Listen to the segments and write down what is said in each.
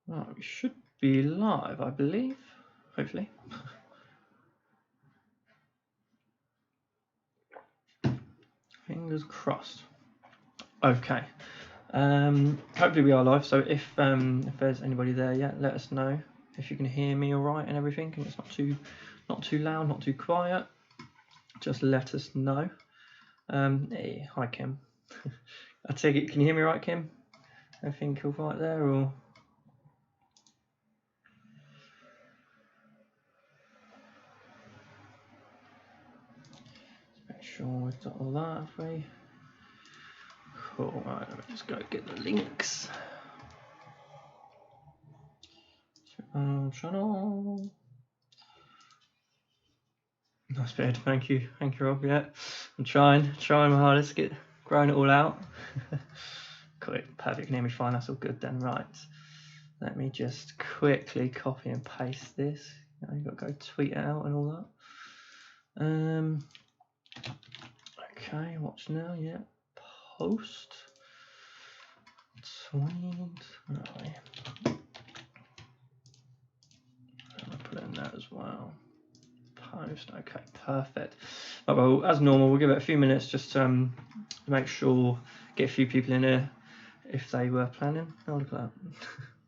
Right, we should be live, I believe. Hopefully. Fingers crossed. Okay. Hopefully we are live. So if there's anybody there yet, let us know if you can hear me all right and everything, and it's not too loud, not too quiet. Just let us know. Hey, hi Kim. I take it. Can you hear me all right, Kim? Everything all right there, or? Make sure we've got all that, have we? Cool. Right, let me just go get the links. Channel. Nice bed, thank you, Rob. Yeah, I'm trying my hardest to get growing it all out. Cool, perfect. Can hear me fine. That's all good then. Right, let me just quickly copy and paste this. You've got to go tweet it out and all that. Okay, watch now. Yeah, post, tweet. Right, I'm gonna put it in there as well. Post. Okay, perfect. Right, well, as normal, we'll give it a few minutes just to make sure, get a few people in here if they were planning. Oh, look at that.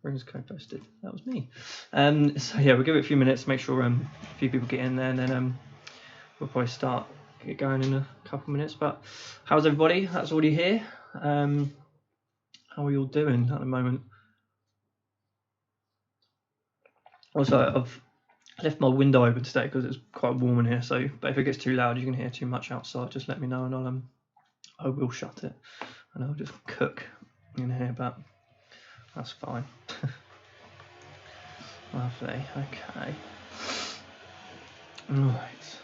Rings co-posted. That was me. So yeah, we'll give it a few minutes to make sure a few people get in there, and then we'll probably get going in a couple of minutes. But how's everybody? That's already here. How are you all doing at the moment? Also, I've left my window open today because it's quite warm in here. So, but if it gets too loud, you can hear too much outside, just let me know, and I will shut it, and I'll just cook in here. But that's fine. Lovely. Okay. Right.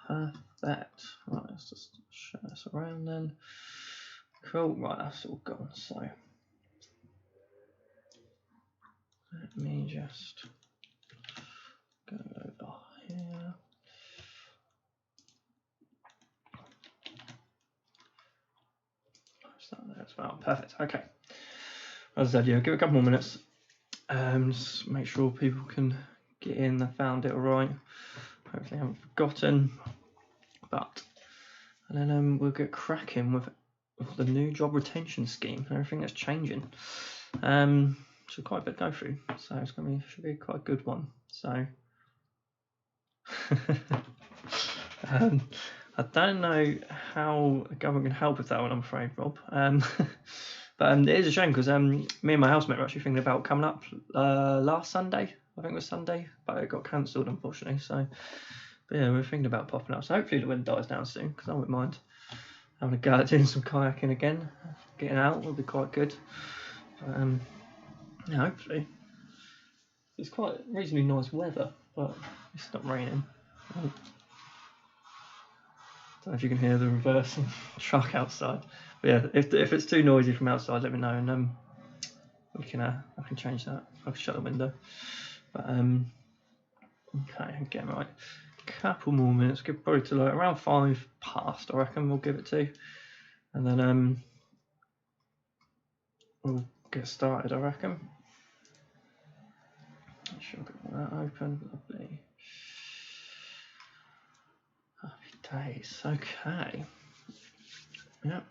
Perfect. Right, let's just share this around then. Cool. Right, that's all gone. So let me just go over here. Close that there as well. Perfect. Okay. As I said, yeah, give it a couple more minutes. Just make sure people can get in. I found it all right. Hopefully, I haven't forgotten. And then we'll get cracking with the new job retention scheme and everything that's changing. So quite a bit to go through. So it's should be quite a good one. So I don't know how the government can help with that one, I'm afraid, Rob. But it is a shame because me and my housemate were actually thinking about coming up last Sunday. I think it was Sunday, but it got cancelled, unfortunately. So, but yeah, we're thinking about popping up. So hopefully the wind dies down soon, because I wouldn't mind having a go at doing some kayaking again. Getting out will be quite good. But, yeah, hopefully. It's quite reasonably nice weather, but it's not raining. Oh. Don't know if you can hear the reversing truck outside. But yeah, if it's too noisy from outside, let me know, and we can I can change that. I can shut the window. But okay, again, right. Couple more minutes. Give probably to like around 5 past. I reckon we'll give it to, and then we'll get started. I reckon. Should get that open. Lovely. Happy days. Okay. Yep.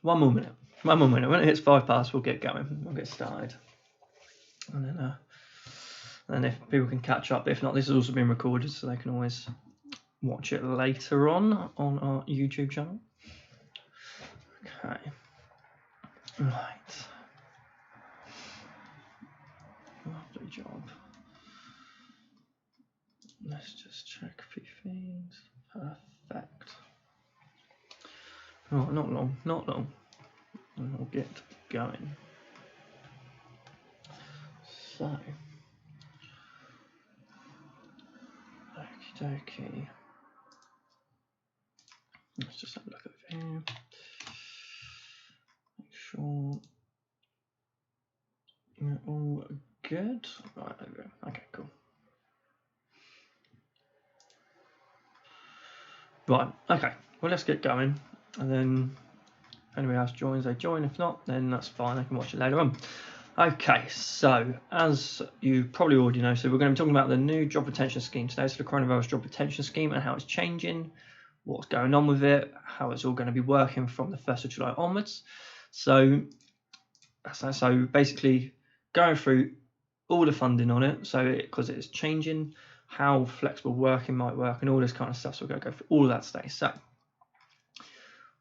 One more minute. When it hits 5 past, we'll get going. We'll get started. And then if people can catch up, if not, this has also been recorded, so they can always watch it later on our YouTube channel. Okay. Right. Lovely job. Let's just check a few things. Perfect. Oh, not long. And we'll get going. So, okie dokie. Let's just have a look over here. Make sure we're all good. Right, over. Okay, cool. Right, okay, well, let's get going, and then if anybody else joins, they join. If not, then that's fine, I can watch it later on. Okay, so as you probably already know, so we're going to be talking about the new job retention scheme today, so the coronavirus job retention scheme and how it's changing, what's going on with it, how it's all going to be working from the 1st of July onwards. So basically going through all the funding on it, so because it's changing, how flexible working might work and all this kind of stuff. So we're going to go through all of that today. So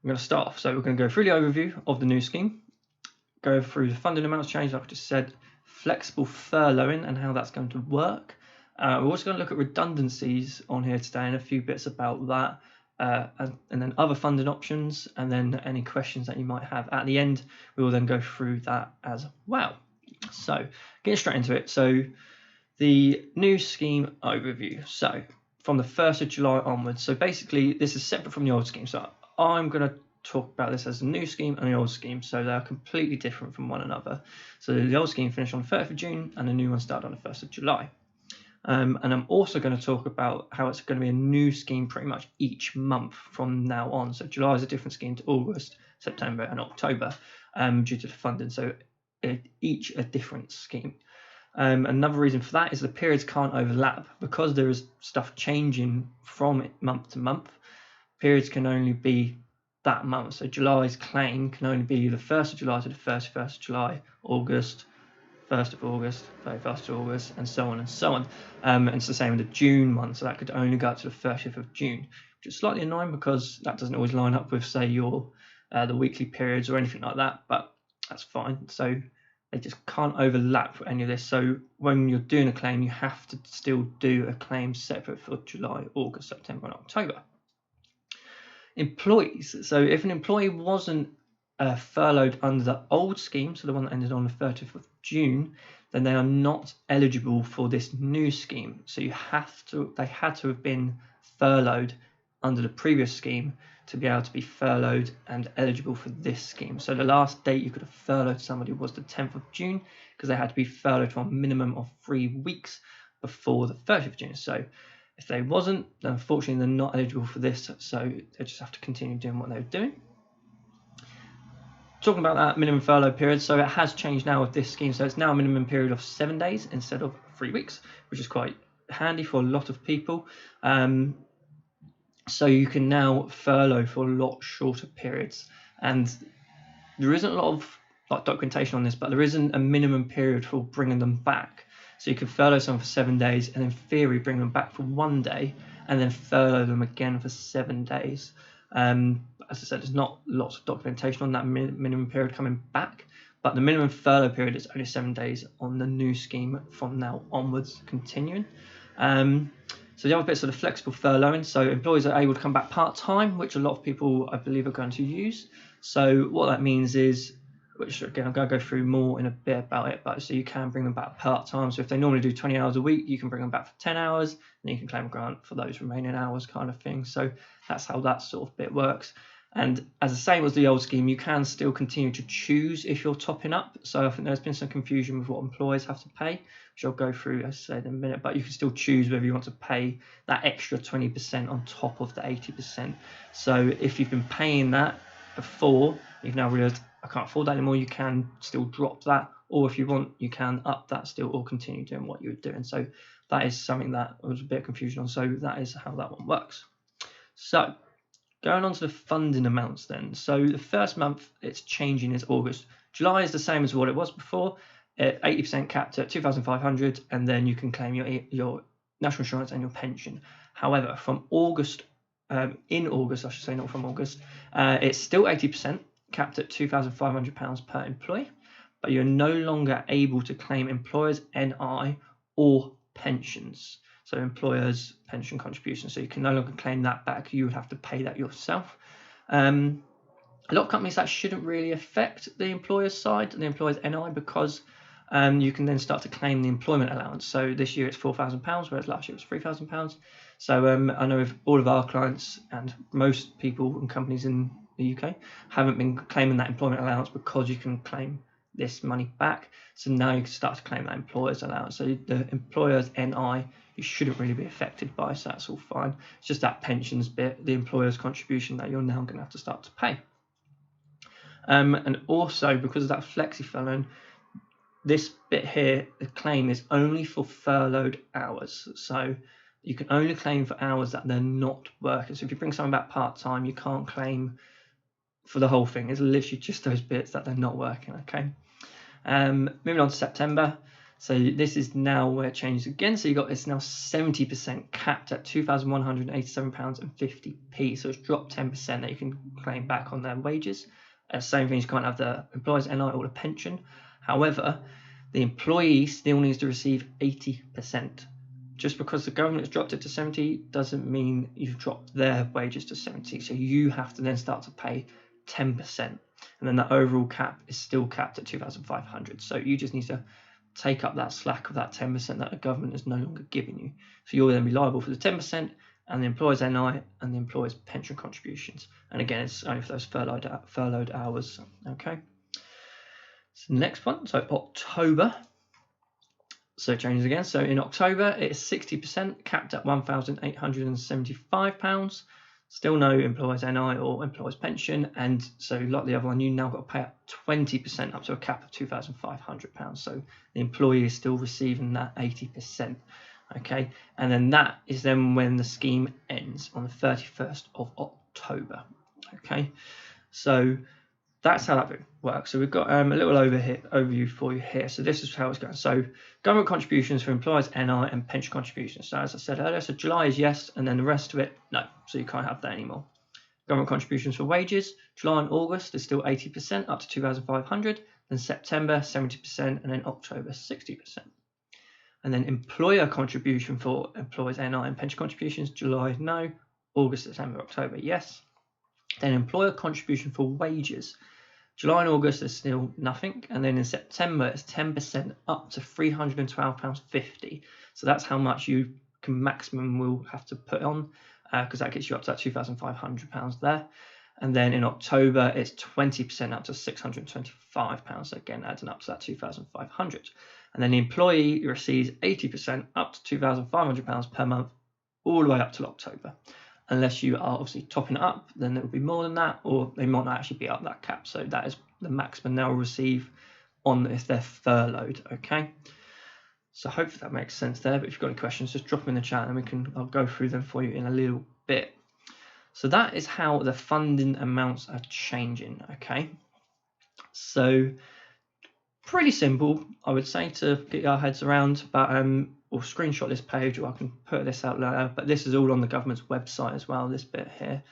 we're going to start off. So we're going to go through the overview of the new scheme, go through the funding amounts change, like I just said, flexible furloughing and how that's going to work. We're also going to look at redundancies on here today and a few bits about that, and then other funding options, and then any questions that you might have at the end. We will then go through that as well. So getting straight into it. So the new scheme overview. So from the 1st of July onwards. So basically this is separate from the old scheme. So I'm going to talk about this as the new scheme and the old scheme. So they're completely different from one another. So the old scheme finished on the 3rd of June and the new one started on the 1st of July. And I'm also going to talk about how it's going to be a new scheme pretty much each month from now on. So July is a different scheme to August, September and October due to the funding. So each a different scheme. Another reason for that is the periods can't overlap because there is stuff changing from month to month. Periods can only be that month. So July's claim can only be the 1st of July to the 31st of July, August, 1st of August, 31st of August, and so on and so on. And it's the same with the June one, so that could only go up to the 30th of June, which is slightly annoying because that doesn't always line up with, say, your the weekly periods or anything like that, but that's fine. So they just can't overlap for any of this. So when you're doing a claim, you have to still do a claim separate for July, August, September, and October. Employees. So if an employee wasn't furloughed under the old scheme, so the one that ended on the 30th of June, then they are not eligible for this new scheme. So they had to have been furloughed under the previous scheme to be able to be furloughed and eligible for this scheme. So the last date you could have furloughed somebody was the 10th of June because they had to be furloughed for a minimum of 3 weeks before the 30th of June. So if they wasn't, then unfortunately they're not eligible for this, so they just have to continue doing what they were doing. Talking about that minimum furlough period, so it has changed now with this scheme, so it's now a minimum period of 7 days instead of 3 weeks, which is quite handy for a lot of people. So you can now furlough for a lot shorter periods, and there isn't a lot of documentation on this, but there isn't a minimum period for bringing them back. So you could furlough someone for 7 days and in theory bring them back for 1 day and then furlough them again for 7 days. As I said, there's not lots of documentation on that minimum period coming back, but the minimum furlough period is only 7 days on the new scheme from now onwards, continuing. So the other bits are the flexible furloughing. So employees are able to come back part-time, which a lot of people, I believe, are going to use. So what that means is, which again, I'm going to go through more in a bit about it, but so you can bring them back part-time. So if they normally do 20 hours a week, you can bring them back for 10 hours, and then you can claim a grant for those remaining hours kind of thing. So that's how that sort of bit works. And as the same as the old scheme, you can still continue to choose if you're topping up. So I think there's been some confusion with what employers have to pay, which I'll go through, as I said, in a minute. But you can still choose whether you want to pay that extra 20% on top of the 80%. So if you've been paying that before, you've now realised I can't afford that anymore, you can still drop that. Or if you want, you can up that still or continue doing what you're doing. So that is something that was a bit of confusion on. So that is how that one works. So going on to the funding amounts then. So the first month it's changing is August. July is the same as what it was before, 80% capped at 2,500, and then you can claim your national insurance and your pension. However, from August, in August, I should say, not from August, it's still 80% capped at £2,500 per employee, but you're no longer able to claim employers' NI or pensions. So employers' pension contributions. So you can no longer claim that back. You would have to pay that yourself. A lot of companies that shouldn't really affect the employer's side, the employer's NI, because you can then start to claim the employment allowance. So this year it's £4,000, whereas last year it was £3,000. So I know if all of our clients and most people and companies in the UK haven't been claiming that employment allowance because you can claim this money back. So now you can start to claim that employer's allowance. So the employer's NI, you shouldn't really be affected by, so that's all fine. It's just that pensions bit, the employer's contribution, that you're now going to have to start to pay. And also, because of that flexi furlough, this bit here, the claim is only for furloughed hours. So you can only claim for hours that they're not working. So if you bring someone back part-time, you can't claim for the whole thing. It's literally just those bits that they're not working, okay? Moving on to September. So this is now where it changes again. So it's now 70% capped at £2,187.50. So it's dropped 10% that you can claim back on their wages. Same thing, you can't have the employer's NI or the pension. However, the employee still needs to receive 80%. Just because the government has dropped it to 70 doesn't mean you've dropped their wages to 70. So you have to then start to pay 10%. And then the overall cap is still capped at 2,500. So you just need to take up that slack of that 10% that the government is no longer giving you. So you'll then be liable for the 10% and the employer's NI and the employer's pension contributions. And again, it's only for those furloughed hours. Okay. So next one, so October. So it changes again. So in October, it's 60% capped at £1,875. Still no employer's NI or employer's pension. And so like the other one, you now got to pay up 20% up to a cap of £2,500. So the employee is still receiving that 80%. Okay. And then that is then when the scheme ends on the 31st of October. Okay. So that's how that works. So we've got a little overview for you here. So this is how it's going. So government contributions for employers' NI and pension contributions. So as I said earlier, so July is yes, and then the rest of it, no. So you can't have that anymore. Government contributions for wages, July and August is still 80% up to 2,500. Then September 70%, and then October 60%. And then employer contribution for employers' NI and pension contributions, July no, August, September, October yes. Then employer contribution for wages. July and August is still nothing, and then in September it's 10% up to £312.50. So that's how much you can maximum will have to put on, because that gets you up to that £2,500 there. And then in October it's 20% up to £625. So again, adding up to that £2,500. And then the employee receives 80% up to £2,500 per month, all the way up till October. Unless you are obviously topping it up, then it will be more than that, or they might not actually be up that cap. So that is the maximum they'll receive on if they're furloughed. Okay. So hopefully that makes sense there. But if you've got any questions, just drop them in the chat and I'll go through them for you in a little bit. So that is how the funding amounts are changing. Okay. So pretty simple, I would say, to get our heads around. But we'll screenshot this page, or I can put this out later, but this is all on the government's website as well, this bit here.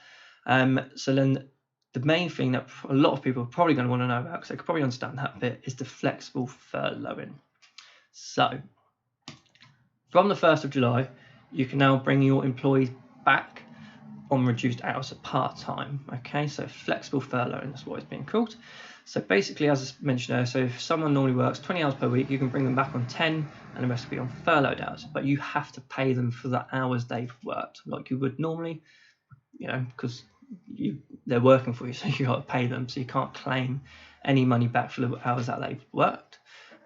So then the main thing that a lot of people are probably going to want to know about, because they could probably understand that bit, is the flexible furloughing. So from the 1st of July, you can now bring your employees back on reduced hours of part-time. Okay, so flexible furloughing, that's what it's being called. So basically, as I mentioned earlier, so if someone normally works 20 hours per week, you can bring them back on 10 and the rest will be on furloughed hours. But you have to pay them for the hours they've worked, like you would normally, you know, because they're working for you, so you got to pay them. So you can't claim any money back for the hours that they've worked.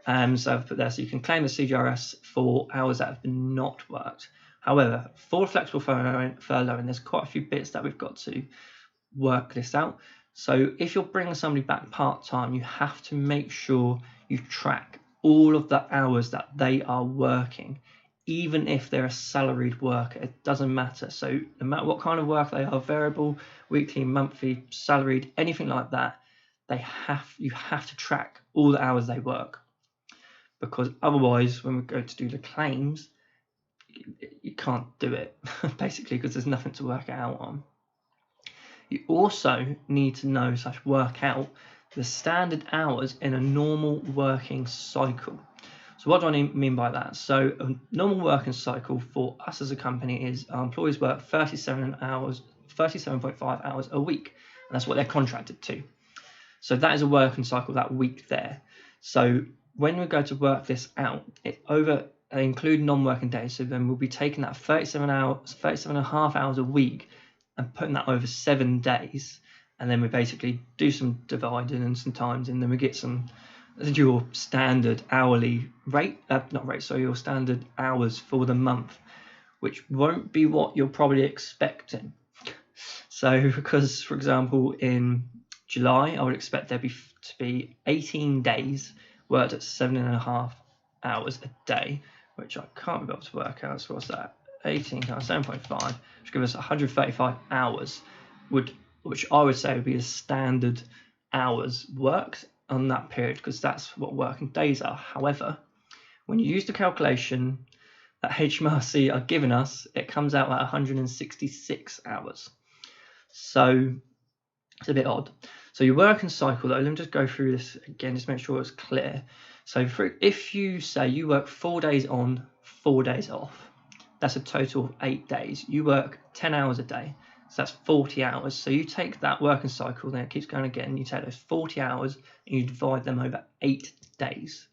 So I've put there, so you can claim the CJRS for hours that have been not worked. However, for flexible furloughing, there's quite a few bits that we've got to work this out. So if you're bringing somebody back part-time, you have to make sure you track all of the hours that they are working, even if they're a salaried worker. It doesn't matter. So no matter what kind of work they are, variable, weekly, monthly, salaried, anything like that, you have to track all the hours they work. Because otherwise, when we go to do the claims, you can't do it, basically, because there's nothing to work out on. You also need to know / work out the standard hours in a normal working cycle. So what do I mean by that? So a normal working cycle for us as a company is our employees work 37.5 hours a week. And that's what they're contracted to. So that is a working cycle that week there. So when we go to work this out, they include non-working days. So then we'll be taking that 37.5 hours a week and putting that over 7 days, and then we basically do some dividing and some times, and then we get some your standard hourly rate, your standard hours for the month, which won't be what you're probably expecting. So, because for example, in July, I would expect there to be 18 days worked at 7.5 hours a day, which I can't be able to work out. So what's that? 18 times 7.5, which gives us 135 hours, which I would say would be the standard hours worked on that period, because that's what working days are. However, when you use the calculation that HMRC are giving us, it comes out at 166 hours. So it's a bit odd. So your working cycle, though, let me just go through this again, just make sure it's clear. So if you say you work 4 days on, 4 days off, that's a total of 8 days. You work 10 hours a day, so that's 40 hours. So you take that working cycle, then it keeps going again, you take those 40 hours and you divide them over 8 days.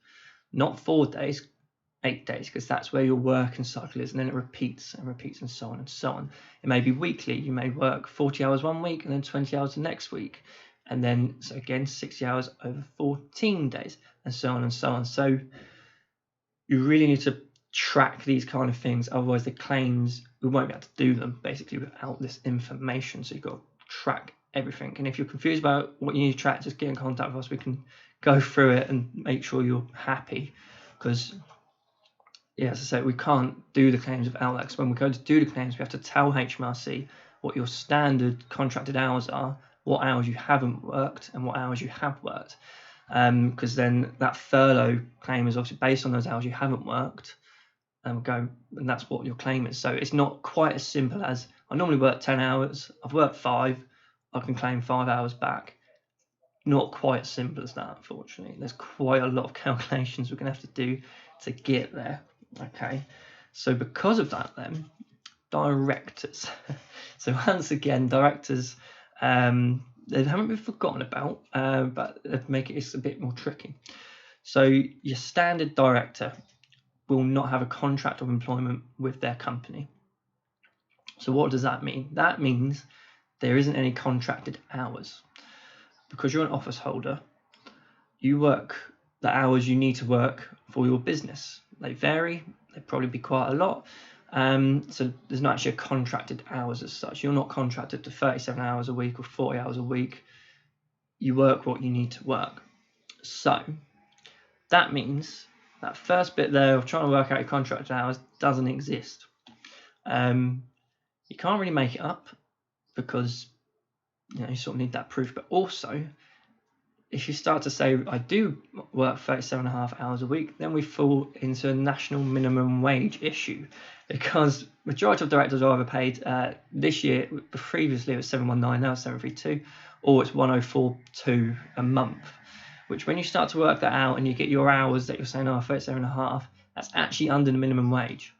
Not 4 days, 8 days, because that's where your working cycle is, and then it repeats and repeats and so on and so on. It may be weekly. You may work 40 hours one week and then 20 hours the next week, and then so again 60 hours over 14 days, and so on and so on. So you really need to track these kind of things, otherwise the claims, we won't be able to do them basically without this information. So you've got to track everything, and if you're confused about what you need to track, just get in contact with us. We can go through it and make sure you're happy, because as I say, we can't do the claims without that, because when we go to do the claims, we have to tell HMRC what your standard contracted hours are, what hours you haven't worked, and what hours you have worked. Because then that furlough claim is obviously based on those hours you haven't worked, and that's what your claim is. So it's not quite as simple as, I normally work 10 hours, I've worked 5, I can claim 5 hours back. Not quite as simple as that, unfortunately. There's quite a lot of calculations we're going to have to do to get there. Okay, so because of that, then directors. So once again, directors, they haven't been forgotten about, but they make it a bit more tricky. So your standard director will not have a contract of employment with their company. So what does that mean? That means there isn't any contracted hours. Because you're an office holder, you work the hours you need to work for your business. They vary, they'd probably be quite a lot. So there's not actually a contracted hours as such. You're not contracted to 37 hours a week or 40 hours a week. You work what you need to work. So that means that first bit there of trying to work out your contracted hours doesn't exist. You can't really make it up, because you sort of need that proof. But also, if you start to say, I do work 37.5 hours a week, then we fall into a national minimum wage issue, because majority of directors are overpaid. This year, previously it was 719, now it's 732, or it's 1042 a month, which when you start to work that out and you get your hours that you're saying, 37.5, that's actually under the minimum wage.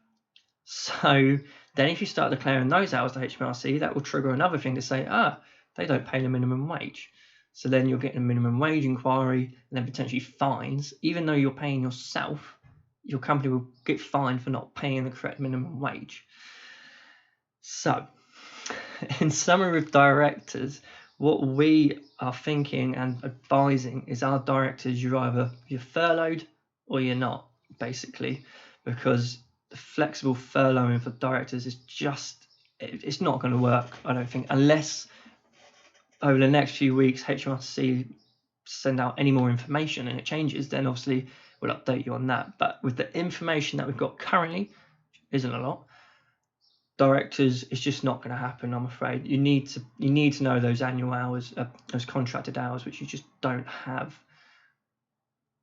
So then if you start declaring those hours to HMRC, that will trigger another thing to say, they don't pay the minimum wage. So then you're getting a minimum wage inquiry and then potentially fines. Even though you're paying yourself, your company will get fined for not paying the correct minimum wage. So, in summary with directors, what we are thinking and advising is our directors, you're furloughed or you're not, basically, because the flexible furloughing for directors is it's not going to work, I don't think, unless over the next few weeks HMRC send out any more information and it changes, then obviously we'll update you on that. But with the information that we've got currently, isn't a lot, directors, it's just not going to happen, I'm afraid. You need to know those annual hours, those contracted hours, which you just don't have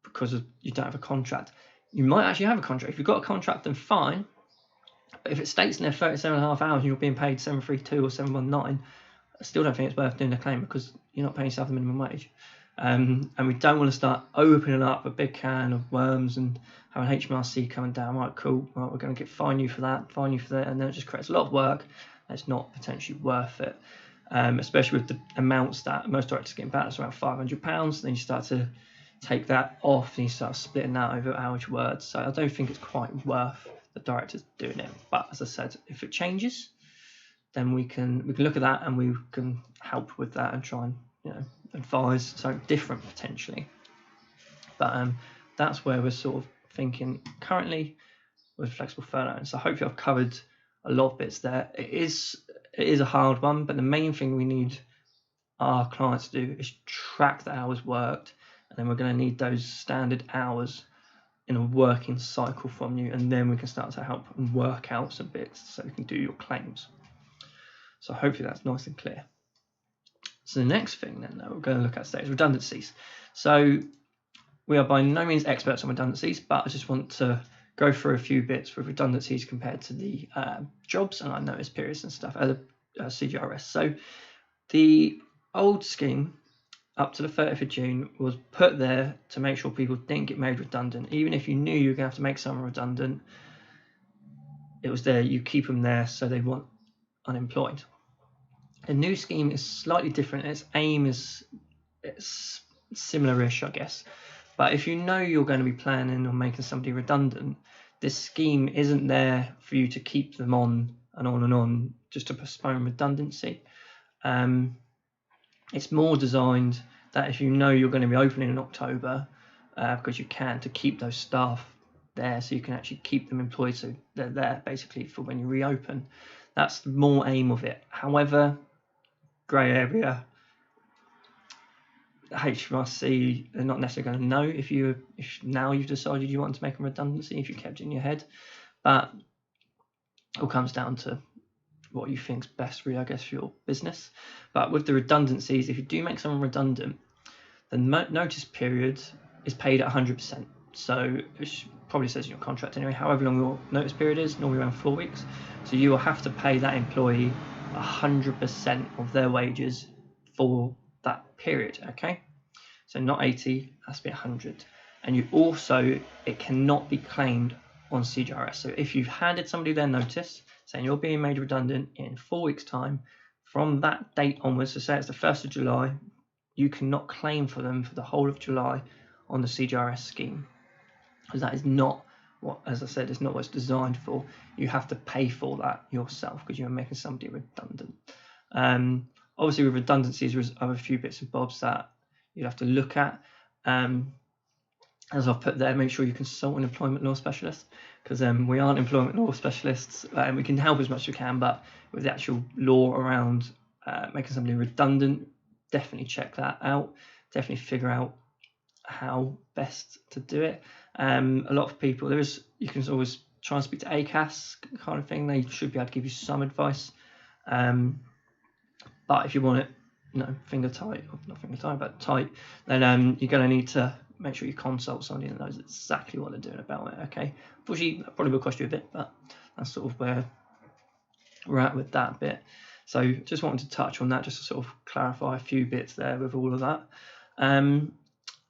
because you don't have a contract. You might actually have a contract. If you've got a contract, then fine. But if it states in there 37.5 hours and you're being paid 732 or 719, I still don't think it's worth doing a claim, because you're not paying yourself the minimum wage. And we don't want to start opening up a big can of worms and having HMRC coming down, right, cool, right, we're going to fine you for that, and then it just creates a lot of work that's not potentially worth it, especially with the amounts that most directors are getting back. It's around £500. Then you start to take that off and you start splitting that over hours words. So I don't think it's quite worth the directors doing it. But as I said, if it changes, then we can look at that and we can help with that and try and advise something different potentially. But that's where we're sort of thinking currently with flexible furlough. So hopefully I've covered a lot of bits there. It is a hard one, but the main thing we need our clients to do is track the hours worked, and then we're going to need those standard hours in a working cycle from you, and then we can start to help and work out some bits so we can do your claims. So hopefully that's nice and clear. So the next thing then that we're going to look at today is redundancies. So we are by no means experts on redundancies, but I just want to go through a few bits with redundancies compared to the jobs and notice periods and stuff, CJRS. So the old scheme up to the 30th of June was put there to make sure people didn't get made redundant. Even if you knew you were going to have to make someone redundant, it was there, you keep them there so they weren't unemployed. The new scheme is slightly different. Its aim is similar-ish, I guess. But if you know you're going to be planning on making somebody redundant, this scheme isn't there for you to keep them on and on just to postpone redundancy. It's more designed that if you know you're going to be opening in October, because you can, to keep those staff there so you can actually keep them employed so they're there basically for when you reopen. That's the more aim of it. However, grey area, HMRC, they're not necessarily going to know if now you've decided you want to make a redundancy, if you kept it in your head. But it all comes down to what you think's best, really, I guess, for your business. But with the redundancies, if you do make someone redundant, the notice period is paid at 100%. So it probably says in your contract anyway, however long your notice period is, normally around 4 weeks. So you will have to pay that employee 100% of their wages for that period, okay? So not 80, it has to be 100. And you also, it cannot be claimed on CJRS. So if you've handed somebody their notice saying you're being made redundant in 4 weeks' time, from that date onwards, so say it's the 1st of July, you cannot claim for them for the whole of July on the CJRS scheme. Because that is not what, as I said, it's not what it's designed for. You have to pay for that yourself because you're making somebody redundant. Obviously, with redundancies, there's a few bits and bobs that you'd have to look at. As I've put there, make sure you consult an employment law specialist, because we aren't employment law specialists, and we can help as much as we can, but with the actual law around making somebody redundant, definitely check that out. Definitely figure out how best to do it. A lot of people, you can always try and speak to ACAS kind of thing. They should be able to give you some advice. But if you want it, finger tight, or not finger tight, but tight, then you're going to need to make sure you consult somebody that knows exactly what they're doing about it, okay? Unfortunately, that probably will cost you a bit, but that's sort of where we're at with that bit. So just wanted to touch on that, just to sort of clarify a few bits there with all of that. And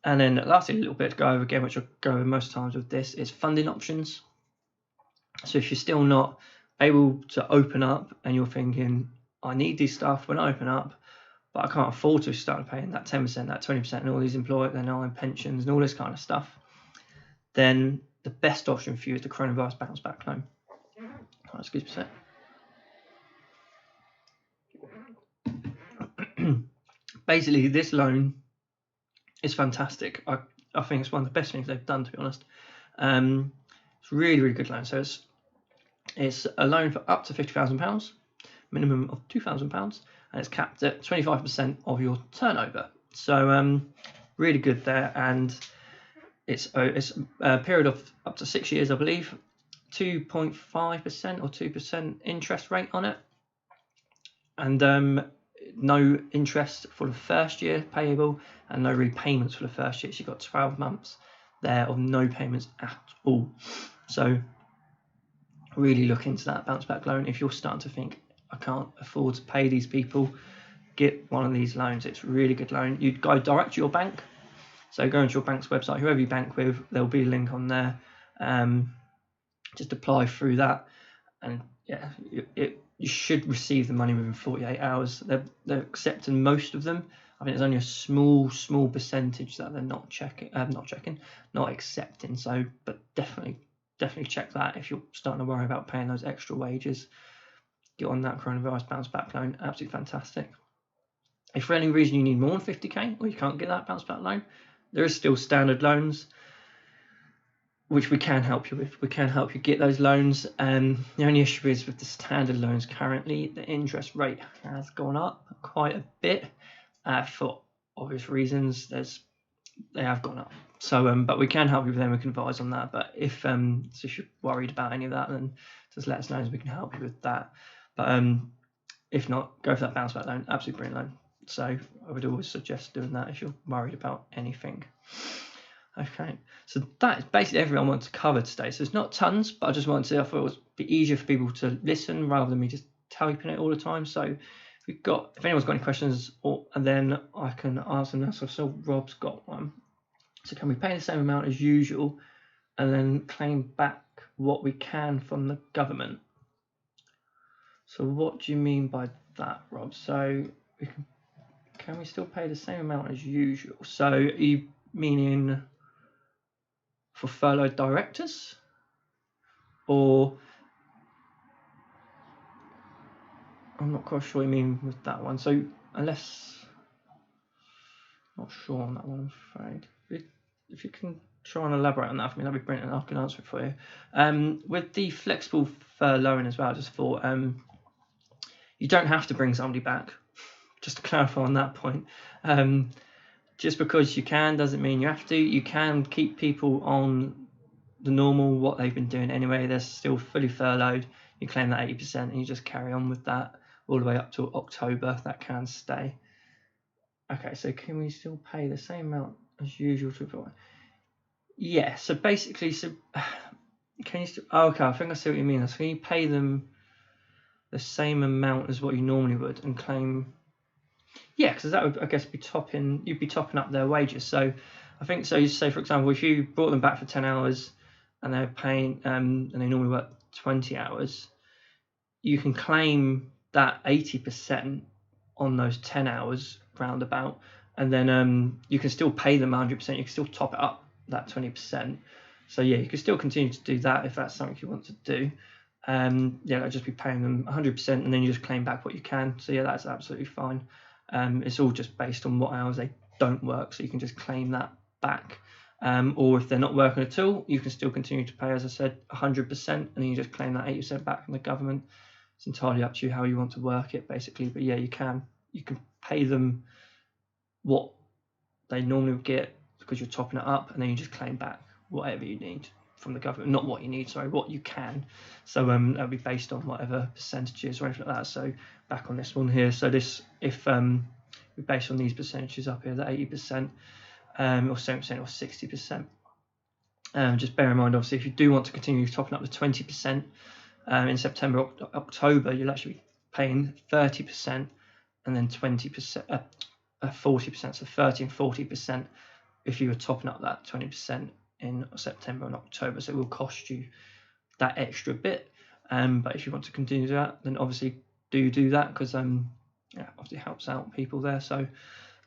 then lastly, a little bit to go over again, which I'll go over most times with this, is funding options. So if you're still not able to open up and you're thinking, I need this stuff when I open up, but I can't afford to start paying that 10%, that 20%, and all these employer pensions and all this kind of stuff, then the best option for you is the coronavirus bounce back loan. Oh, excuse me a sec. Basically, this loan is fantastic. I think it's one of the best things they've done, to be honest. It's a really, really good loan. So it's a loan for up to £50,000, minimum of £2,000, and it's capped at 25% of your turnover. So really good there, and it's a period of up to 6 years, I believe. 2.5% or 2% interest rate on it, and no interest for the first year payable, and no repayments for the first year. So you've got 12 months there of no payments at all. So really look into that bounce back loan. If you're starting to think, I can't afford to pay these people, get one of these loans. It's a really good loan. You'd go direct to your bank. So go into your bank's website, whoever you bank with, there'll be a link on there. Just apply through that, and yeah, you should receive the money within 48 hours. They're accepting most of them. I think there's only a small percentage that they're not accepting. So, but definitely check that if you're starting to worry about paying those extra wages. Get on that coronavirus bounce back loan. Absolutely fantastic. If for any reason you need more than 50k, or you can't get that bounce back loan, there is still standard loans, which we can help you with. We can help you get those loans. The only issue is with the standard loans currently, the interest rate has gone up quite a bit for obvious reasons. They have gone up. So, but we can help you with them. We can advise on that. But if you're worried about any of that, then just let us know, and we can help you with that. But if not, go for that bounce back loan. Absolutely brilliant loan. So I would always suggest doing that if you're worried about anything. Okay, so that is basically everything I want to cover today. So it's not tons, but I just wanted to, I thought it would be easier for people to listen rather than me just typing it all the time. So if anyone's got any questions, and then I can answer them. So I saw Rob's got one. So can we pay the same amount as usual and then claim back what we can from the government? So what do you mean by that, Rob? So can we still pay the same amount as usual? So are you meaning for furloughed directors, or I'm not quite sure what you mean with that one. So unless, not sure on that one, I'm afraid. If you can try and elaborate on that for me, that'd be brilliant, and I can answer it for you. With the flexible furloughing as well, I just thought you don't have to bring somebody back. Just to clarify on that point. Just because you can doesn't mean you have to. You can keep people on the normal, what they've been doing anyway. They're still fully furloughed. You claim that 80% and you just carry on with that all the way up to October. That can stay. Okay, so can we still pay the same amount as usual to everyone? Yeah, so basically, can you still, okay, I think I see what you mean. So can you pay them the same amount as what you normally would and claim? Yeah, because that would, I guess, you'd be topping up their wages. So I think, so you say, for example, if you brought them back for 10 hours and they're paying, and they normally work 20 hours, you can claim that 80% on those 10 hours roundabout, and then you can still pay them 100%. You can still top it up, that 20%. So yeah, you can still continue to do that if that's something you want to do. Yeah, I'd just be paying them 100%, and then you just claim back what you can. So yeah, that's absolutely fine. It's all just based on what hours they don't work, so you can just claim that back. Or if they're not working at all, you can still continue to pay, as I said, 100%, and then you just claim that 80% back from the government. It's entirely up to you how you want to work it, basically. But yeah, you can pay them what they normally would get because you're topping it up, and then you just claim back whatever you need from the government. Not what you need, sorry, what you can. So that'll be based on whatever percentages or anything like that. So back on this one here, so this, if we're based on these percentages up here, the 80%, or 7% or 60%. Just bear in mind, obviously, if you do want to continue topping up the 20% in September, October, you'll actually be paying 30% and then 20%, 40%, so 30 and 40% if you were topping up that 20% in September and October. So it will cost you that extra bit. But if you want to continue to do that, then obviously do that, because yeah, obviously helps out people there. So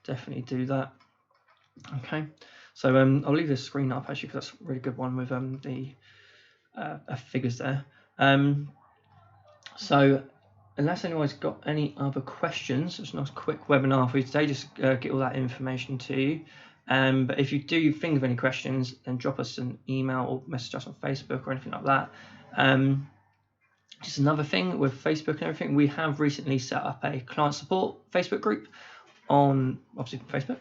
definitely do that. Okay, so I'll leave this screen up actually, because that's a really good one with the figures there. So unless anyone's got any other questions, it's a nice quick webinar for you today, just get all that information to you. But if you do think of any questions, then drop us an email or message us on Facebook or anything like that. Just another thing with Facebook and everything, we have recently set up a client support Facebook group on, obviously, Facebook.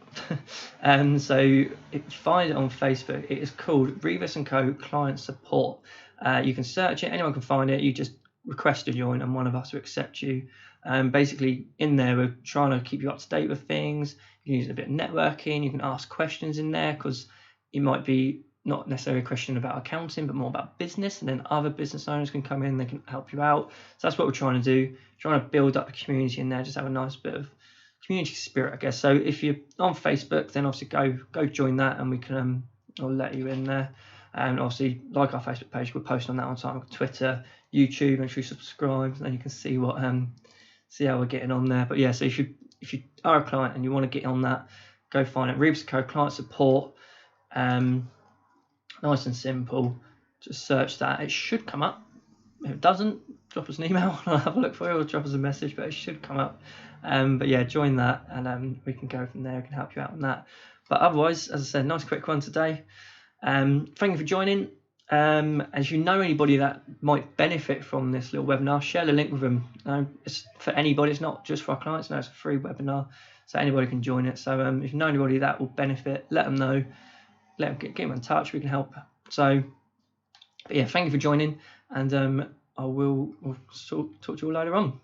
So if you find it on Facebook, it is called Revis & Co Client Support. You can search it, anyone can find it. You just request to join and one of us will accept you. Basically in there, we're trying to keep you up to date with things. You can use a bit of networking. You can ask questions in there, because it might be not necessarily a question about accounting, but more about business, and then other business owners can come in, they can help you out. So that's what we're trying to do, trying to build up a community in there, just have a nice bit of community spirit, I guess. So if you're on Facebook, then obviously go join that, and we can I'll let you in there. And obviously, like our Facebook page, we're posting on that on time. Twitter, YouTube, make sure you subscribe, and then you can see what see how we're getting on there. But yeah, so if you are a client and you want to get on that, go find it. Revis & Co Client Support. Nice and simple. Just search that. It should come up. If it doesn't, drop us an email and I'll have a look for you, or drop us a message, but it should come up. But yeah, join that, and we can go from there. We can help you out on that. But otherwise, as I said, nice quick one today. Thank you for joining. As you know anybody that might benefit from this little webinar, share the link with them. It's for anybody, it's not just for our clients. No, it's a free webinar, so anybody can join it. So if you know anybody that will benefit, let them know. Let them get them in touch. We can help. So, but yeah, thank you for joining, and we'll talk to you all later on.